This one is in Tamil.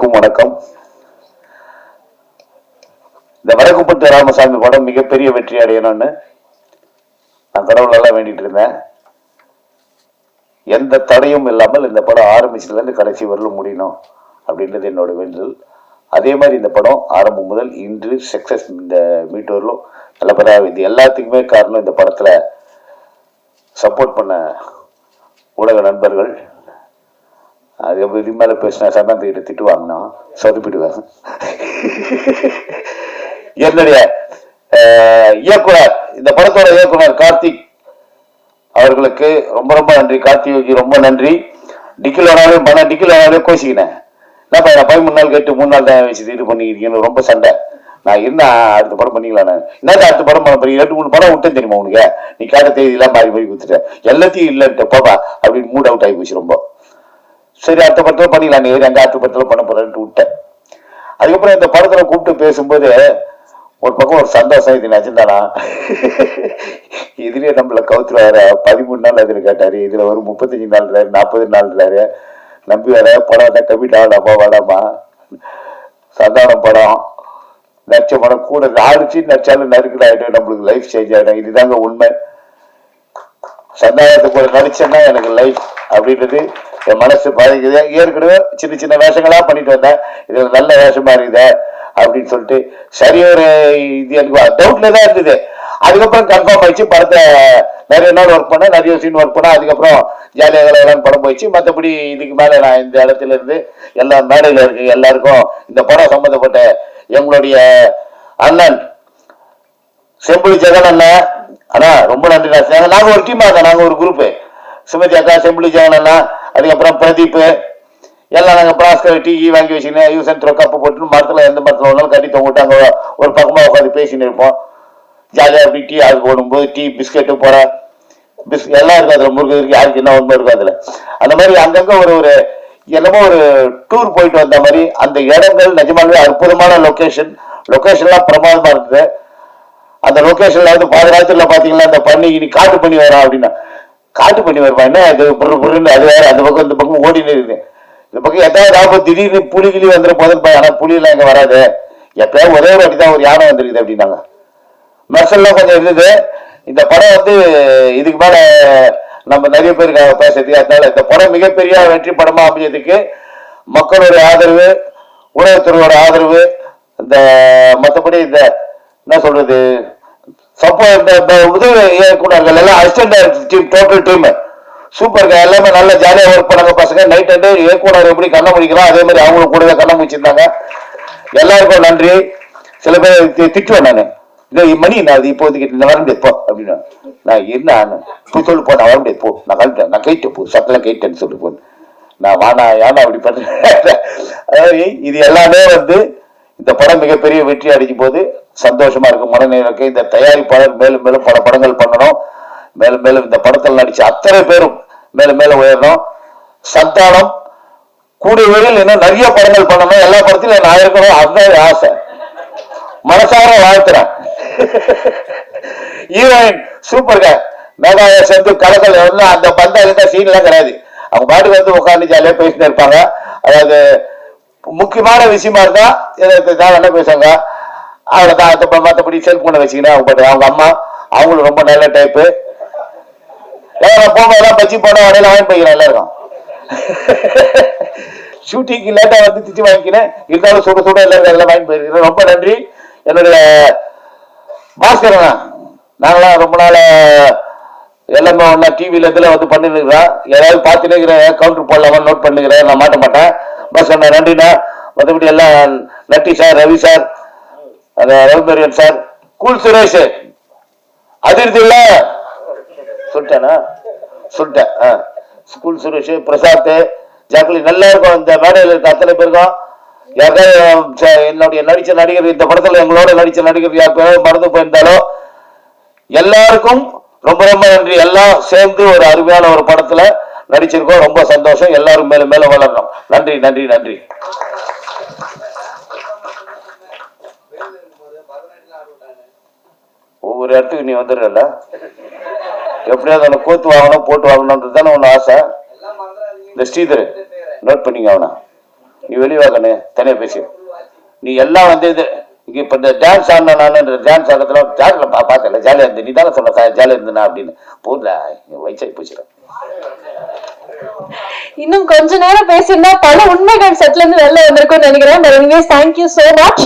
அனைவருக்கும் வணக்கம். இந்த வடக்குப்பட்டு ராமசாமி படம் மிகப்பெரிய வெற்றி அடையணும்னு நான் கடவுளெல்லாம் வேண்டிட்டு இருந்தேன். எந்த தடையும் இல்லாமல் இந்த படம் ஆரம்பிச்சதுலேருந்து கடைசி வரலும் முடியணும் அப்படின்றது என்னோட வேண்டுதல். அதே மாதிரி இந்த படம் ஆரம்பம் முதல் இன்று சக்சஸ் இந்த மீட் வரலும் நல்லபடியாக. இது எல்லாத்துக்குமே காரணம் இந்த படத்தில் சப்போர்ட் பண்ண ஊடக நண்பர்கள். அது இது மேலே பேசினா சந்தானத்துக்கிட்ட திட்டு வாங்கினா சொதுப்பிடுவேன். என்னுடைய இயக்குனர், இந்த படத்தோட இயக்குனர் கார்த்திக் அவர்களுக்கு ரொம்ப ரொம்ப நன்றி. கார்த்திக்கு ரொம்ப நன்றி. டிக்கிலோனாவே டிக்கிலோனாவே கோச்சிக்கினேன். என்னப்பா நான் 13 நாள் கேட்டு 3 நாள் தான் வச்சு இது பண்ணிக்கிறீங்கன்னு ரொம்ப சண்டை. நான் என்ன அடுத்த படம் பண்ணிக்கலாம். என்னது அடுத்த படம் பண்ண போறீங்க? 2-3 படம் விட்டேன் தெரியுமா உனக்கு? நீ கேட்ட தேதியெல்லாம் மாறி மாறி கொடுத்துட்டேன். எல்லாத்தையும் இல்லைன்ட்டு போப்பா அப்படின்னு மூட் அவுட் ஆகி போச்சு ரொம்ப. சரி அடுத்த படத்தில் பண்ணிக்கலாம், நீ எங்க அடுத்த படத்தில் பண்ண போறேன்ட்டு விட்டேன். அதுக்கப்புறம் இந்த படத்துல கூப்பிட்டு பேசும்போது ஒரு பக்கம் ஒரு சந்தோஷம். இது நிஜம்தானா? இதுலயே நம்மள கவுத்துல வேற 13 நாள் அதுல கேட்டாரு. இதுல ஒரு 35 நாள் 40 நாள் நம்பி வர படம் தான் கமிட் ஆகலாமா வேடாமா? சந்தானம் படம் நடிச்ச படம் கூட ஆடிச்சு நடிச்சாலும் நறுக்கல் ஆயிடும், நம்மளுக்கு லைஃப் சேஞ்ச் ஆயிடும். இதுதாங்க உண்மை. சந்தானத்தை கூட நடிச்சேன்னா எனக்கு லைஃப் அப்படின்றது என் மனசு பாதிக்குது. ஏற்கனவே சின்ன சின்ன வேஷங்களா பண்ணிட்டு வந்தேன், இது நல்ல வேஷமா இருக்குது அப்படின்னு சொல்லிட்டு சரி ஒரு இது எனக்கு டவுட்ல தான் இருந்தது. அதுக்கப்புறம் கன்ஃபார்ம் ஆயிடுச்சு. படத்தை நிறைய நாள் ஒர்க் பண்ணேன், நிறைய சீன் ஒர்க் பண்ணேன். அதுக்கப்புறம் ஜாலியாக படம் போயிடுச்சு. மற்றபடி இதுக்கு மேலே நான் இந்த இடத்துல இருந்து எல்லா மேடையில் இருக்கு எல்லாருக்கும் இந்த படம் சம்மந்தப்பட்ட எங்களுடைய அண்ணன் செம்புலி ஜெகன் அண்ணன் அண்ணா ரொம்ப நன்றி. நாங்கள் ஒரு டீமாக தான், நாங்கள் ஒரு குரூப்பு. சுமதி அக்கா, செம்புலி ஜெகன் அண்ணா, அதுக்கப்புறம் பிரதீப் எல்லாம் நாங்கள் பிளாஸ்டர் டீ வாங்கி வச்சுக்கினேன். யூஸ் அண்ட் த்ரோ கப்பு போட்டு மரத்தில் எந்த மரத்தில் ஒன்றாலும் கட்டி தொங்கிட்டு அங்கே ஒரு பக்கமாக உட்காந்து பேசின்னு இருப்போம். ஜாலியாக அப்படி டீ ஆகு போடும்போது டீ பிஸ்கெட்டு போகிற எல்லாம் இருக்கும். அதில் முருகு இருக்கு, யாருக்கு என்ன ஒன்றும் இருக்கும் அதில். அந்த மாதிரி அங்கங்கே ஒரு என்னமோ ஒரு டூர் போயிட்டு வந்த மாதிரி அந்த இடங்கள் நிஜமானவே அற்புதமான லொக்கேஷன்லாம் பிரமாதமாக இருக்குது. அந்த லொக்கேஷன்ல வந்து பாதுகாத்துல பார்த்தீங்கன்னா இந்த பண்ணி இனி காட்டு பண்ணி வரான் அப்படின்னா காட்டு பண்ணி வருமா என்ன அது பொருள்னு அது வேற. அந்த பக்கம் இந்த பக்கம் ஓடினு இருக்குது. இந்த பக்கம் எதாவது ஆபத்து திடீர்னு புலிகிளி வந்துட போதும். ஆனால் புலியெல்லாம் இங்கே வராது. எப்பயாவது ஒரே வாட்டி தான் ஒரு யானை வந்துருக்குது அப்படின்னாங்க. மெர்சல்லாம் கொஞ்சம் இருந்தது. இந்த படம் வந்து இதுக்கு மேல நம்ம நிறைய பேருக்காக பேசுறதுக்கு, அதனால இந்த படம் மிகப்பெரிய வெற்றி படமா அமைஞ்சதுக்கு மக்களோட ஆதரவு, உணவுத்துறையோட ஆதரவு, இந்த மற்றபடி இந்த என்ன சொல்றது சப்போர்ட் உதவி இயக்குனர்கள் எல்லாம் assistant team total team super. எல்லாமே நல்ல ஜாலியாக ஒர்க் பண்ணாங்க பசங்க. நைட் அண்டு இயக்குனர் எப்படி கண்ண முடிக்கிறோம் அதே மாதிரி அவங்களும் கூட கண்ண முடிச்சிருந்தாங்க. எல்லாருக்கும் நன்றி. சில பேர் திட்டுவேன் நான், இந்த மணி நான் அது இப்போதைக்கு இந்த வர முடியாது போ அப்படின்னா நான் என்ன இப்போ சொல்லு போ, நான் வர முடியாது போ, நான் கழிட்டேன், நான் கைட்டேன் போ, சட்டெல்லாம் கைட்டேன்னு சொல்லி போன் நான் வானா யானா அப்படி பண்றேன். அதாவது இது எல்லாமே வந்து இந்த படம் மிகப்பெரிய வெற்றி அடைக்கும் போது சந்தோஷமா இருக்கும், மனநிலைக்கு. இந்த தயாரிப்பாளர் மேலும் மேலும் பல படங்கள் பண்ணணும், மேலும் மேலும் இந்த படத்தில் நடிச்ச அத்தனை பேரும் மேலும் மேலும் உயரணும். சந்தானம் கூடிய விரைவில் இன்னும் நிறைய படங்கள் பண்ணணும், எல்லா படத்திலும் நான் இருக்கணும், அதுதான் ஆசை. மனசார வாழ்த்துறேன். ஹீரோயின் சூப்பர்ங்க, மேகாய சேர்ந்து கலக்கல் அந்த பந்தா இருந்த சீன்லாம் கிடையாது. அவங்க பாட்டுக்கு வந்து உட்காந்து ஜாலியாக பேசிட்டு இருப்பாங்க. அதாவது முக்கியமான விஷயமா இருந்தா என்ன பேசுவாங்க அவ்வளவுதான். மற்றபடி செல்போனை வச்சுக்கினேன் அவங்க அம்மா அவங்களும் ரொம்ப நல்ல டைப்பு. போகும்போதெல்லாம் பச்சி போன வரையில வாங்கி போய்க்கிறேன் எல்லாருக்கும். ஷூட்டிங்கு லேட்டா வந்து திச்சு வாங்கிக்கினேன், இருந்தாலும் சுட சுட எல்லாருக்கும் அதெல்லாம் வாங்கி போயிருக்கிறேன். ரொம்ப நன்றி. என்னுடைய பாஸ்கர் நாங்களாம் ரொம்ப நாள் எல்லாமே ஒன்னா டிவியில இதுல வந்து பண்ணிருக்கிறோம். ஏதாவது பார்த்துட்டு இருக்கிறேன், கவுண்டர் போடலாமா நோட் பண்ணுகிறேன், நான் மாட்ட மாட்டேன். பஸ் அண்ணா நன்றிண்ணா. மற்றபடி எல்லாம் நட்டி sir, Ravi sir, ரவிமரியன் sir, cool Suresh அதிர்ச்சி இல்ல சொல்லிட்டேனா சொல்லிட்டேன். ஸ்கூல் சுரேஷ், பிரசாத், ஜாக்லி நல்லா இருக்கும். இந்த மேடையில் இருக்க அத்தனை பேருக்கும் யாருக்காவது என்னுடைய நடிச்ச நடிகர் இந்த படத்துல எங்களோட நடிச்ச நடிகர் யாருக்காவது மறந்து போயிருந்தாலோ எல்லாருக்கும் ரொம்ப ரொம்ப நன்றி. எல்லாம் சேர்ந்து ஒரு அருமையான ஒரு படத்துல நடிச்சிருக்கோம். ரொம்ப சந்தோஷம். எல்லாரும் மேலும் மேலும் வளரணும். நன்றி நன்றி நன்றி. ஒவ்வொரு இடத்துக்கு நீ வந்துடுறல, எப்படியாவது அவனை கோத்து வாங்கணும் போட்டு வாங்கணும்ன்றது தானே ஒன்று ஆசை. இந்த ஸ்ரீதர் நோட் பண்ணிங்க அவனை. நீ வெளிவாகனு தனியா பேசு. நீ எல்லாம் வந்து இது இங்க இப்ப இந்த டான்ஸ் ஆடின நான் டான்ஸ் ஆடுறதுல ஜாலியில பார்த்தல ஜாலியா இருந்து நீ தானே சொன்ன ஜாலியா இருந்தனா அப்படின்னு போதுல வயசாகி போச்சுல. இன்னும் கொஞ்ச நேரம் பேசியிருந்தா பல உண்மைகள் செட்ல இருந்து வெளில வந்திருக்கும்னு நினைக்கிறேன். But anyways thank you so much.